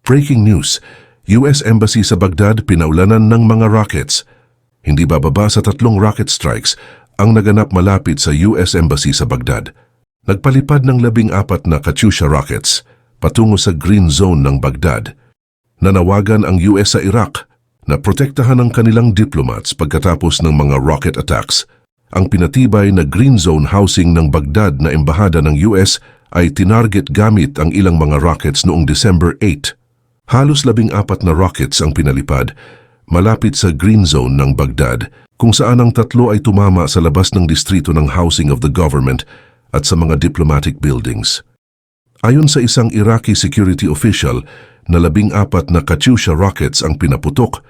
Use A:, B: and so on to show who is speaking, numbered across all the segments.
A: Breaking news, US Embassy sa Baghdad pinaulanan ng mga rockets. Hindi bababa sa 3 rocket strikes ang naganap malapit sa US Embassy sa Baghdad. Nagpalipad ng 14 na Katyusha rockets patungo sa Green Zone ng Baghdad. Nanawagan ang US sa Iraq na protektahan ang kanilang diplomats pagkatapos ng mga rocket attacks. Ang pinatibay na Green Zone housing ng Baghdad na embahada ng US ay tinarget gamit ang ilang mga rockets noong December 8. Halos 14 na rockets ang pinalipad malapit sa Green Zone ng Baghdad, kung saan ang 3 ay tumama sa labas ng distrito ng housing of the government at sa mga diplomatic buildings. Ayon sa isang Iraqi security official, na 14 na Katyusha rockets ang pinaputok,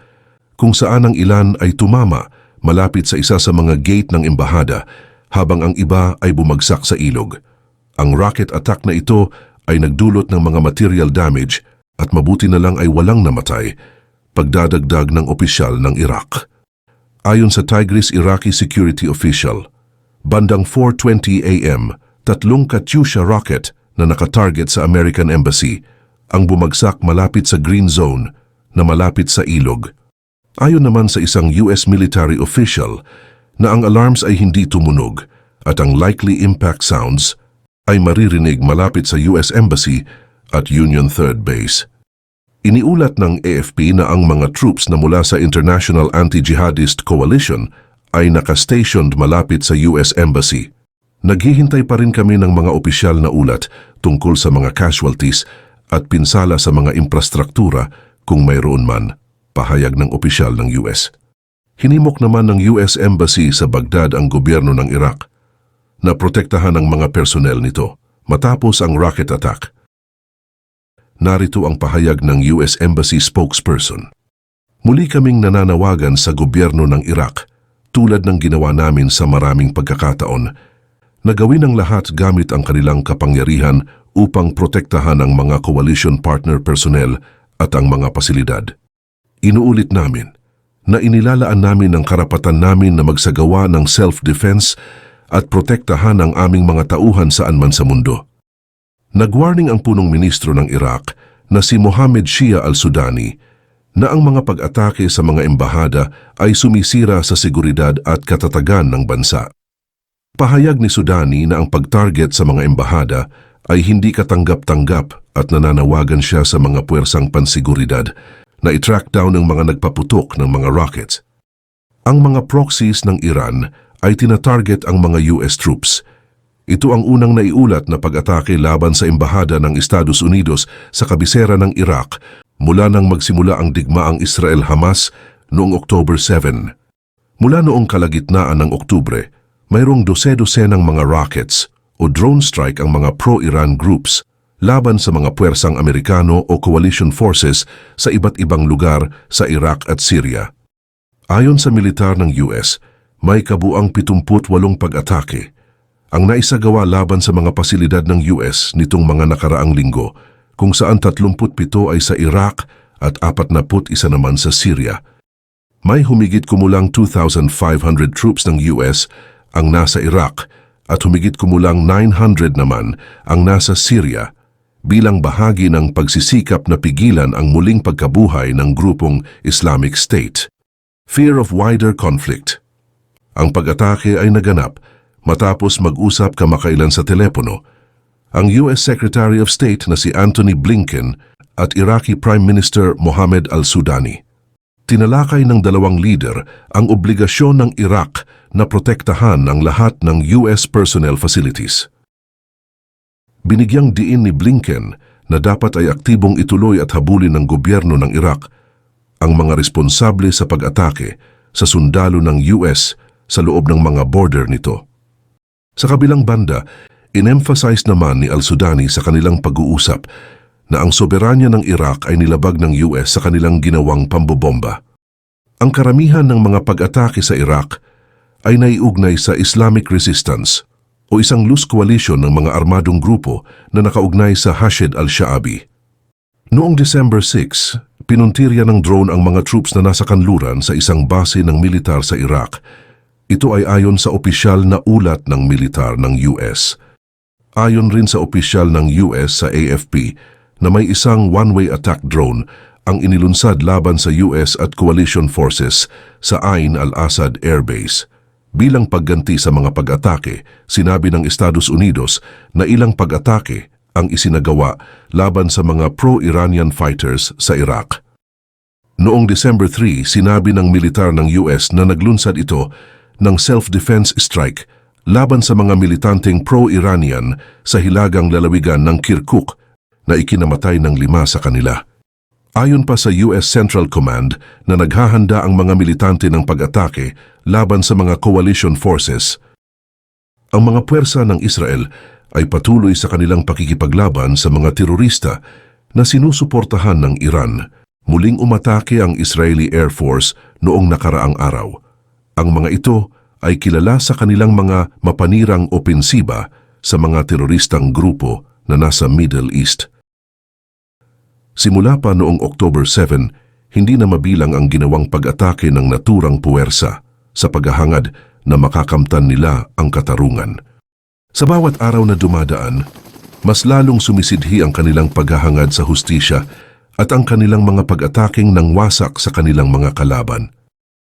A: kung saan ang ilan ay tumama malapit sa isa sa mga gate ng embahada habang ang iba ay bumagsak sa ilog. Ang rocket attack na ito ay nagdulot ng mga material damage at mabuti na lang ay walang namatay, pagdadagdag ng opisyal ng Iraq. Ayon sa Tigris Iraqi security official, bandang 4:20 AM, 3 Katyusha rocket na nakatarget sa American Embassy ang bumagsak malapit sa Green Zone na malapit sa ilog. Ayon naman sa isang US military official na ang alarms ay hindi tumunog at ang likely impact sounds ay maririnig malapit sa US Embassy at Union 3rd Base. Iniulat ng AFP na ang mga troops na mula sa International Anti-Jihadist Coalition ay nakastationed malapit sa US Embassy. Naghihintay pa rin kami ng mga opisyal na ulat tungkol sa mga casualties at pinsala sa mga infrastruktura kung mayroon man, pahayag ng opisyal ng US. Hinimok naman ng US Embassy sa Baghdad ang gobyerno ng Iraq na protektahan ang mga personnel nito matapos ang rocket attack. Narito ang pahayag ng US Embassy spokesperson. Muli kaming nananawagan sa gobyerno ng Iraq, tulad ng ginawa namin sa maraming pagkakataon, na gawin ang lahat gamit ang kanilang kapangyarihan upang protektahan ang mga coalition partner personnel at ang mga pasilidad. Inuulit namin na inilalaan namin ang karapatan namin na magsagawa ng self-defense at protektahan ang aming mga tauhan saan man sa mundo. Nagwarning ang punong ministro ng Iraq na si Mohammed Shia al-Sudani na ang mga pag-atake sa mga embahada ay sumisira sa seguridad at katatagan ng bansa. Pahayag ni Sudani na ang pag-target sa mga embahada ay hindi katanggap-tanggap at nananawagan siya sa mga puwersang pansiguridad na i-track down ang mga nagpaputok ng mga rockets. Ang mga proxies ng Iran ay tinatarget ang mga US troops. Ito ang unang naiulat na pag-atake laban sa embahada ng Estados Unidos sa kabisera ng Iraq mula nang magsimula ang digmaang Israel-Hamas noong October 7. Mula noong kalagitnaan ng Oktubre, mayroong dose-dosenang mga rockets o drone strike ang mga pro-Iran groups laban sa mga puwersang Amerikano o coalition forces sa iba't ibang lugar sa Iraq at Syria. Ayon sa militar ng US, may kabuang 78 pag-atake ang naisagawa laban sa mga pasilidad ng US nitong mga nakaraang linggo, kung saan 37 ay sa Iraq at 41 naman sa Syria. May humigit kumulang 2,500 troops ng US ang nasa Iraq at humigit kumulang 900 naman ang nasa Syria bilang bahagi ng pagsisikap na pigilan ang muling pagkabuhay ng grupong Islamic State. Fear of wider conflict. Ang pag-atake ay naganap matapos mag-usap kamakailan sa telepono ang US Secretary of State na si Antony Blinken at Iraqi Prime Minister Mohammed al-Sudani. Tinalakay ng dalawang leader ang obligasyon ng Iraq na protektahan ang lahat ng US personnel facilities. Binigyang diin ni Blinken na dapat ay aktibong ituloy at habulin ng gobyerno ng Iraq ang mga responsable sa pag-atake sa sundalo ng US sa loob ng mga border nito. Sa kabilang banda, in-emphasize naman ni al-Sudani sa kanilang pag-uusap na ang soberanya ng Iraq ay nilabag ng US sa kanilang ginawang pambobomba. Ang karamihan ng mga pag-atake sa Iraq ay naiugnay sa Islamic Resistance o isang loose coalition ng mga armadong grupo na nakaugnay sa Hashid al-Sha'abi. Noong December 6, pinuntirya ng drone ang mga troops na nasa kanluran sa isang base ng militar sa Iraq. Ito ay ayon sa opisyal na ulat ng militar ng US. Ayon rin sa opisyal ng US sa AFP, na may isang one-way attack drone ang inilunsad laban sa US at coalition forces sa Ain al-Assad Air Base. Bilang pagganti sa mga pag-atake, sinabi ng Estados Unidos na ilang pag-atake ang isinagawa laban sa mga pro-Iranian fighters sa Iraq. Noong December 3, sinabi ng militar ng US na naglunsad ito ng self-defense strike laban sa mga militanteng pro-Iranian sa hilagang lalawigan ng Kirkuk na ikinamatay ng 5 sa kanila. Ayon pa sa US Central Command na naghahanda ang mga militante ng pag-atake laban sa mga coalition forces. Ang mga puwersa ng Israel ay patuloy sa kanilang pakikipaglaban sa mga terorista na sinusuportahan ng Iran. Muling umatake ang Israeli Air Force noong nakaraang araw. Ang mga ito ay kilala sa kanilang mga mapanirang opensiba sa mga teroristang grupo na nasa Middle East. Simula pa noong October 7, hindi na mabilang ang ginawang pag-atake ng naturang puwersa sa paghahangad na makakamtan nila ang katarungan. Sa bawat araw na dumadaan, mas lalong sumisidhi ang kanilang paghahangad sa hustisya at ang kanilang mga pag-ataking nang wasak sa kanilang mga kalaban.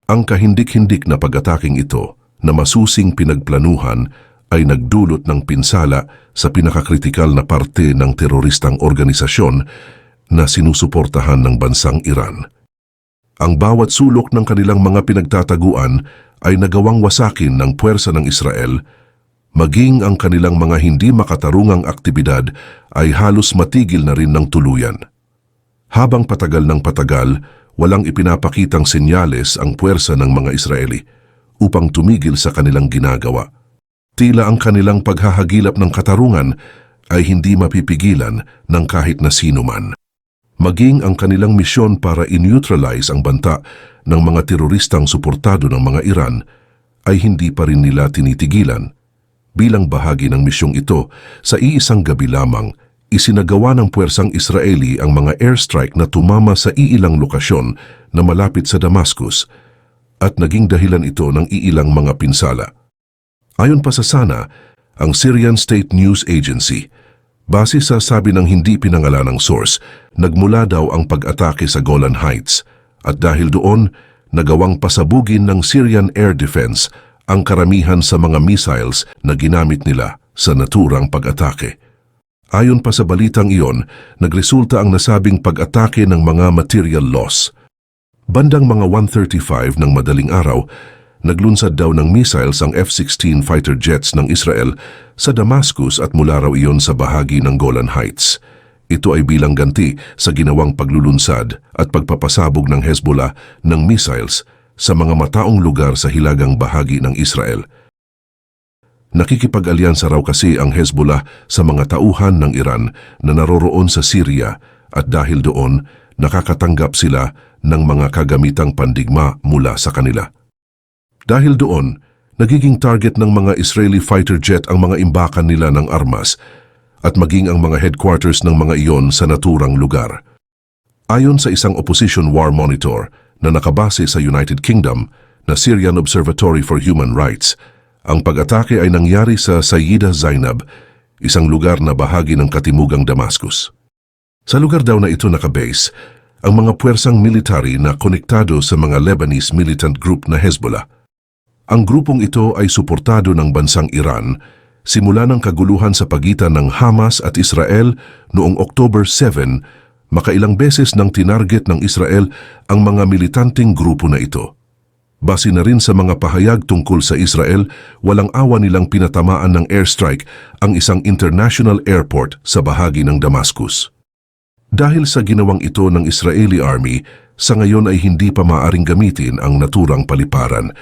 A: Ang kahindik-hindik na pag-ataking ito na masusing pinagplanuhan ay nagdulot ng pinsala sa pinakakritikal na parte ng teroristang organisasyon na sinusuportahan ng bansang Iran. Ang bawat sulok ng kanilang mga pinagtataguan ay nagawang wasakin ng puwersa ng Israel, maging ang kanilang mga hindi makatarungang aktibidad ay halos matigil na rin ng tuluyan. Habang patagal ng patagal, walang ipinapakitang senyales ang puwersa ng mga Israeli upang tumigil sa kanilang ginagawa. Tila ang kanilang paghahagilap ng katarungan ay hindi mapipigilan ng kahit na sino man. Maging ang kanilang misyon para i-neutralize ang banta ng mga teroristang suportado ng mga Iran ay hindi pa rin nila tinitigilan. Bilang bahagi ng misyong ito, sa iisang gabi lamang, isinagawa ng puwersang Israeli ang mga airstrike na tumama sa iilang lokasyon na malapit sa Damascus at naging dahilan ito ng iilang mga pinsala. Ayon pa sa SANA, ang Syrian State News Agency, base sa sabi ng hindi pinangalanang source, nagmula daw ang pag-atake sa Golan Heights at dahil doon, nagawang pasabugin ng Syrian Air Defense ang karamihan sa mga missiles na ginamit nila sa naturang pag-atake. Ayon pa sa balitang iyon, nagresulta ang nasabing pag-atake ng mga material loss. Bandang mga 1:35 ng madaling araw, naglunsad daw ng missiles ang F-16 fighter jets ng Israel sa Damascus at mula raw iyon sa bahagi ng Golan Heights. Ito ay bilang ganti sa ginawang paglulunsad at pagpapasabog ng Hezbollah ng missiles sa mga mataong lugar sa hilagang bahagi ng Israel. Nakikipag-alyansa raw kasi ang Hezbollah sa mga tauhan ng Iran na naroroon sa Syria at dahil doon, nakakatanggap sila ng mga kagamitang pandigma mula sa kanila. Dahil doon, nagiging target ng mga Israeli fighter jet ang mga imbakan nila ng armas at maging ang mga headquarters ng mga iyon sa naturang lugar. Ayon sa isang opposition war monitor na nakabase sa United Kingdom na Syrian Observatory for Human Rights, ang pag-atake ay nangyari sa Sayyida Zainab, isang lugar na bahagi ng katimugang Damascus. Sa lugar daw na ito nakabase, ang mga puwersang military na konektado sa mga Lebanese militant group na Hezbollah. Ang grupong ito ay suportado ng bansang Iran simula ng kaguluhan sa pagitan ng Hamas at Israel noong October 7, makailang beses nang tinarget ng Israel ang mga militanteng grupo na ito. Base na rin sa mga pahayag tungkol sa Israel, walang awa nilang pinatamaan ng airstrike ang isang international airport sa bahagi ng Damascus. Dahil sa ginawang ito ng Israeli Army, sa ngayon ay hindi pa maaring gamitin ang naturang paliparan.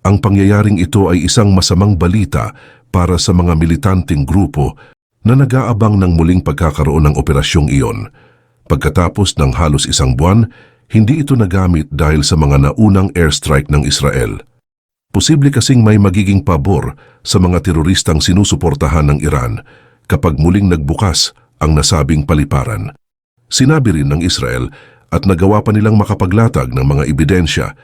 A: Ang pangyayaring ito ay isang masamang balita para sa mga militanteng grupo na nag-aabang ng muling pagkakaroon ng operasyong iyon. Pagkatapos ng halos isang buwan, hindi ito nagamit dahil sa mga naunang airstrike ng Israel. Posible kasing may magiging pabor sa mga teroristang sinusuportahan ng Iran kapag muling nagbukas ang nasabing paliparan. Sinabi rin ng Israel at nagawa pa nilang makapaglatag ng mga ebidensya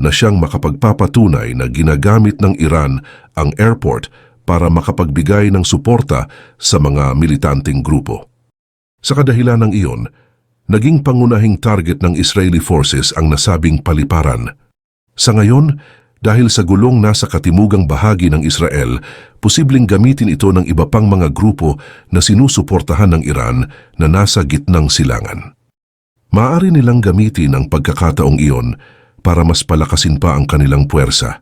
A: na siyang makapagpapatunay na ginagamit ng Iran ang airport para makapagbigay ng suporta sa mga militanteng grupo. Sa kadahilanang iyon, naging pangunahing target ng Israeli forces ang nasabing paliparan. Sa ngayon, dahil sa gulong nasa katimugang bahagi ng Israel, posibleng gamitin ito ng iba pang mga grupo na sinusuportahan ng Iran na nasa gitnang silangan. Maaari nilang gamitin ang pagkakataong iyon para mas palakasin pa ang kanilang puwersa,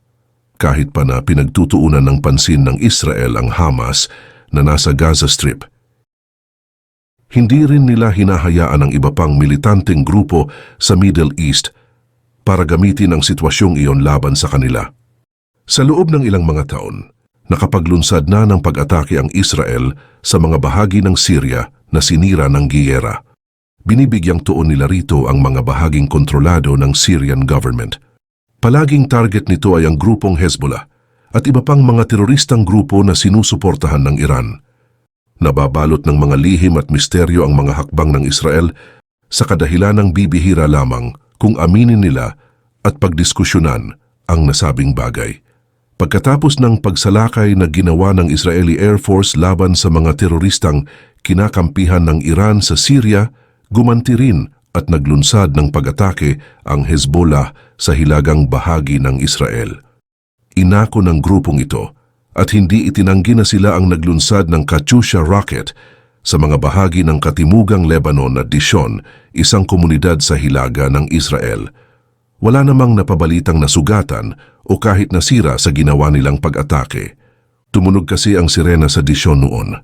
A: kahit pa na pinagtutuunan ng pansin ng Israel ang Hamas na nasa Gaza Strip. Hindi rin nila hinahayaan ang iba pang militanteng grupo sa Middle East para gamitin ang sitwasyong iyon laban sa kanila. Sa loob ng ilang mga taon, nakapaglunsad na ng pag-atake ang Israel sa mga bahagi ng Syria na sinira ng giyera. Binibigyang tuon nila rito ang mga bahaging kontrolado ng Syrian government. Palaging target nito ay ang grupong Hezbollah at iba pang mga teroristang grupo na sinusuportahan ng Iran. Nababalot ng mga lihim at misteryo ang mga hakbang ng Israel sa kadahilanang bibihira lamang kung aminin nila at pagdiskusyonan ang nasabing bagay. Pagkatapos ng pagsalakay na ginawa ng Israeli Air Force laban sa mga teroristang kinakampihan ng Iran sa Syria, gumanti rin at naglunsad ng pag-atake ang Hezbollah sa hilagang bahagi ng Israel. Inako ng grupong ito at hindi itinanggi na sila ang naglunsad ng Katyusha rocket sa mga bahagi ng katimugang Lebanon at Dishon, isang komunidad sa hilaga ng Israel. Wala namang napabalitang nasugatan o kahit nasira sa ginawa nilang pag-atake. Tumunog kasi ang sirena sa Dishon noon,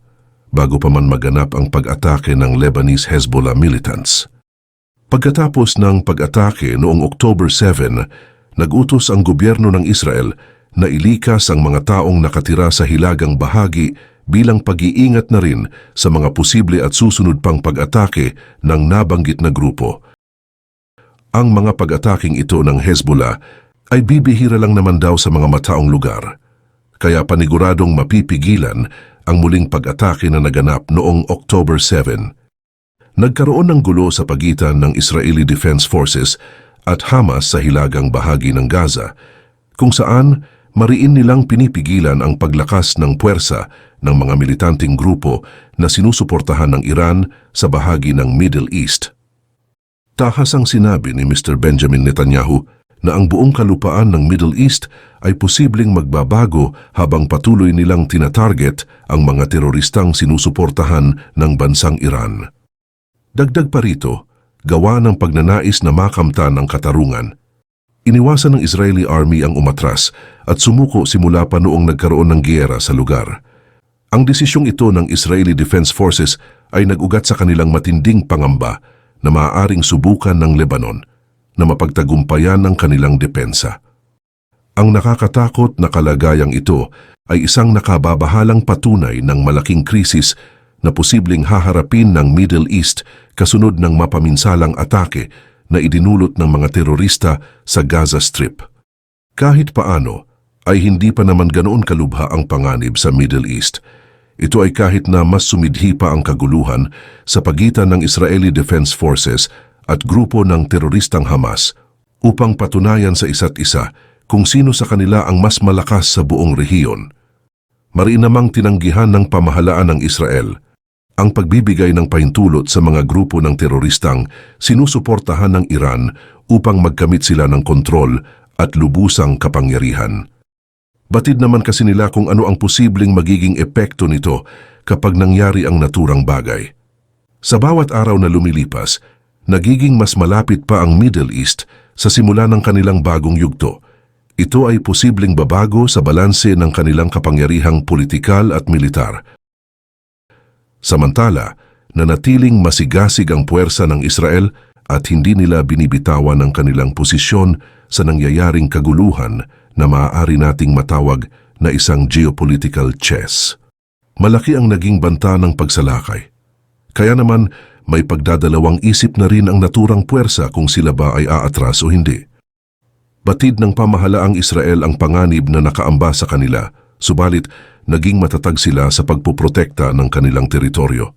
A: bago pa man maganap ang pag-atake ng Lebanese Hezbollah militants. Pagkatapos ng pag-atake noong October 7, nag-utos ang gobyerno ng Israel na ilikas ang mga taong nakatira sa hilagang bahagi bilang pag-iingat na rin sa mga posible at susunod pang pag-atake ng nabanggit na grupo. Ang mga pag-ataking ito ng Hezbollah ay bibihira lang naman daw sa mga mataong lugar, kaya paniguradong mapipigilan ang muling pag-atake na naganap noong October 7. Nagkaroon ng gulo sa pagitan ng Israeli Defense Forces at Hamas sa hilagang bahagi ng Gaza, kung saan mariin nilang pinipigilan ang paglakas ng puwersa ng mga militanteng grupo na sinusuportahan ng Iran sa bahagi ng Middle East. Tahas ang sinabi ni Mr. Benjamin Netanyahu na ang buong kalupaan ng Middle East ay posibleng magbabago habang patuloy nilang tinatarget ang mga teroristang sinusuportahan ng bansang Iran. Dagdag pa rito, gawa ng pagnanais na makamtan ang katarungan, iniwasan ng Israeli Army ang umatras at sumuko simula pa noong nagkaroon ng giyera sa lugar. Ang desisyong ito ng Israeli Defense Forces ay nag-ugat sa kanilang matinding pangamba na maaaring subukan ng Lebanon na mapagtagumpayan ang kanilang depensa. Ang nakakatakot na kalagayang ito ay isang nakababahalang patunay ng malaking krisis na posibleng haharapin ng Middle East kasunod ng mapaminsalang atake na idinulot ng mga terorista sa Gaza Strip. Kahit paano, ay hindi pa naman ganoon kalubha ang panganib sa Middle East. Ito ay kahit na mas sumidhi pa ang kaguluhan sa pagitan ng Israeli Defense Forces at grupo ng teroristang Hamas upang patunayan sa isa't isa kung sino sa kanila ang mas malakas sa buong rehiyon. Mariin namang tinanggihan ng pamahalaan ng Israel ang pagbibigay ng pahintulot sa mga grupo ng teroristang sinusuportahan ng Iran upang magkamit sila ng kontrol at lubusang kapangyarihan. Batid naman kasi nila kung ano ang posibleng magiging epekto nito kapag nangyari ang naturang bagay. Sa bawat araw na lumilipas, nagiging mas malapit pa ang Middle East sa simula ng kanilang bagong yugto. Ito ay posibleng babago sa balanse ng kanilang kapangyarihang politikal at militar. Samantala, nanatiling masigasig ang puwersa ng Israel at hindi nila binibitawan ang kanilang posisyon sa nangyayaring kaguluhan na maaari nating matawag na isang geopolitical chess. Malaki ang naging banta ng pagsalakay. Kaya naman, may pagdadalawang isip na rin ang naturang puwersa kung sila ba ay aatras o hindi. Batid ng pamahalaang Israel ang panganib na nakaamba sa kanila, subalit naging matatag sila sa pagpoprotekta ng kanilang teritoryo.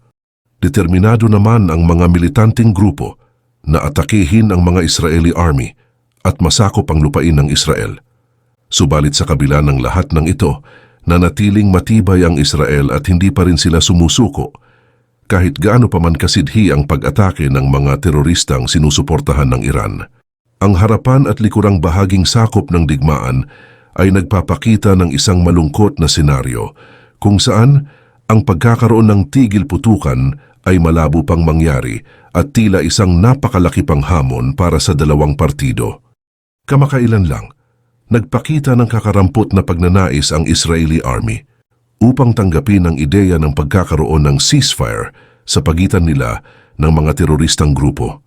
A: Determinado naman ang mga militanteng grupo na atakehin ang mga Israeli Army at masakop ang lupain ng Israel. Subalit sa kabila ng lahat ng ito, nanatiling matibay ang Israel at hindi pa rin sila sumusuko. kahit gaano pa man kasidhi ang pag-atake ng mga teroristang sinusuportahan ng Iran. Ang harapan at likurang bahaging sakop ng digmaan ay nagpapakita ng isang malungkot na senaryo kung saan ang pagkakaroon ng tigil putukan ay malabo pang mangyari at tila isang napakalaki pang hamon para sa dalawang partido. Kamakailan lang, nagpakita ng kakarampot na pagnanais ang Israeli Army upang tanggapin ang ideya ng pagkakaroon ng ceasefire sa pagitan nila ng mga teroristang grupo.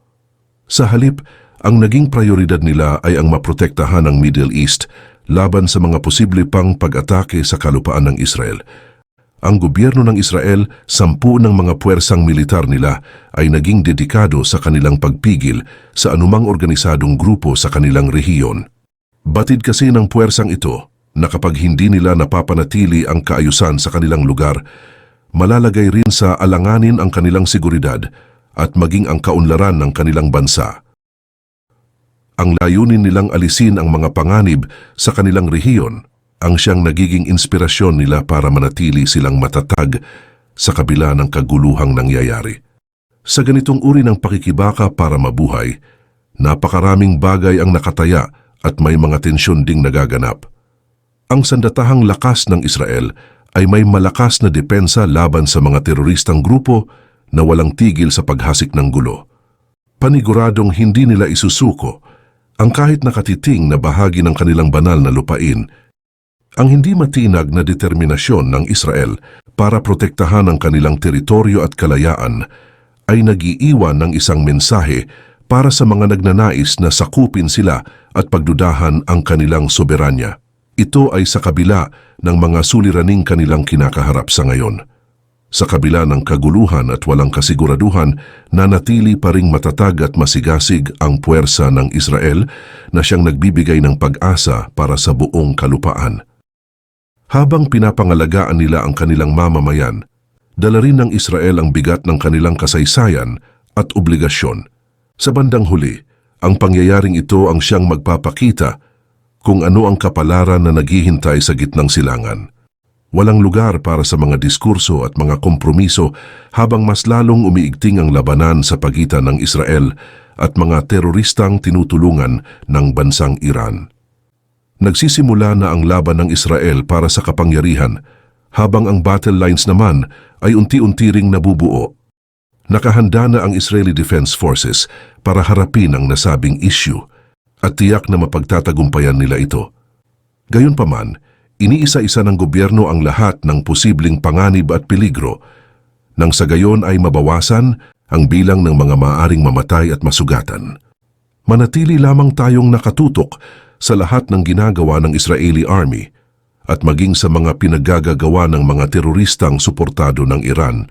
A: Sa halip, ang naging prioridad nila ay ang maprotektahan ang Middle East laban sa mga posible pang pag-atake sa kalupaan ng Israel. Ang gobyerno ng Israel, 10 ng mga puwersang militar nila ay naging dedikado sa kanilang pagpigil sa anumang organisadong grupo sa kanilang rehiyon. Batid kasi ng puwersang ito na kapag hindi nila napapanatili ang kaayusan sa kanilang lugar, malalagay rin sa alanganin ang kanilang seguridad at maging ang kaunlaran ng kanilang bansa. Ang layunin nilang alisin ang mga panganib sa kanilang rehiyon ang siyang nagiging inspirasyon nila para manatili silang matatag sa kabila ng kaguluhang nangyayari. Sa ganitong uri ng pakikibaka para mabuhay, napakaraming bagay ang nakataya at may mga tensyon ding nagaganap. Ang sandatahang lakas ng Israel ay may malakas na depensa laban sa mga teroristang grupo na walang tigil sa paghasik ng gulo. Paniguradong hindi nila isusuko ang kahit nakatiting na bahagi ng kanilang banal na lupain. Ang hindi matinag na determinasyon ng Israel para protektahan ang kanilang teritoryo at kalayaan ay nag-iiwan ng isang mensahe para sa mga nagnanais na sakupin sila at pagdudahan ang kanilang soberanya. Ito ay sa kabila ng mga suliraning kanilang kinakaharap sa ngayon. Sa kabila ng kaguluhan at walang kasiguraduhan, nanatili pa ring matatag at masigasig ang puwersa ng Israel na siyang nagbibigay ng pag-asa para sa buong kalupaan. Habang pinapangalagaan nila ang kanilang mamamayan, dala rin ng Israel ang bigat ng kanilang kasaysayan at obligasyon. Sa bandang huli, ang pangyayaring ito ang siyang magpapakita kung ano ang kapalaran na naghihintay sa gitnang silangan. Walang lugar para sa mga diskurso at mga kompromiso habang mas lalong umiigting ang labanan sa pagitan ng Israel at mga teroristang tinutulungan ng bansang Iran. Nagsisimula na ang laban ng Israel para sa kapangyarihan habang ang battle lines naman ay unti-unti ring nabubuo. Nakahanda na ang Israeli Defense Forces para harapin ang nasabing issue at tiyak na mapagtatagumpayan nila ito. Gayunpaman, iniisa-isa ng gobyerno ang lahat ng posibleng panganib at peligro nang sa gayon ay mabawasan ang bilang ng mga maaaring mamatay at masugatan. Manatili lamang tayong nakatutok sa lahat ng ginagawa ng Israeli Army at maging sa mga pinaggagawa ng mga teroristang suportado ng Iran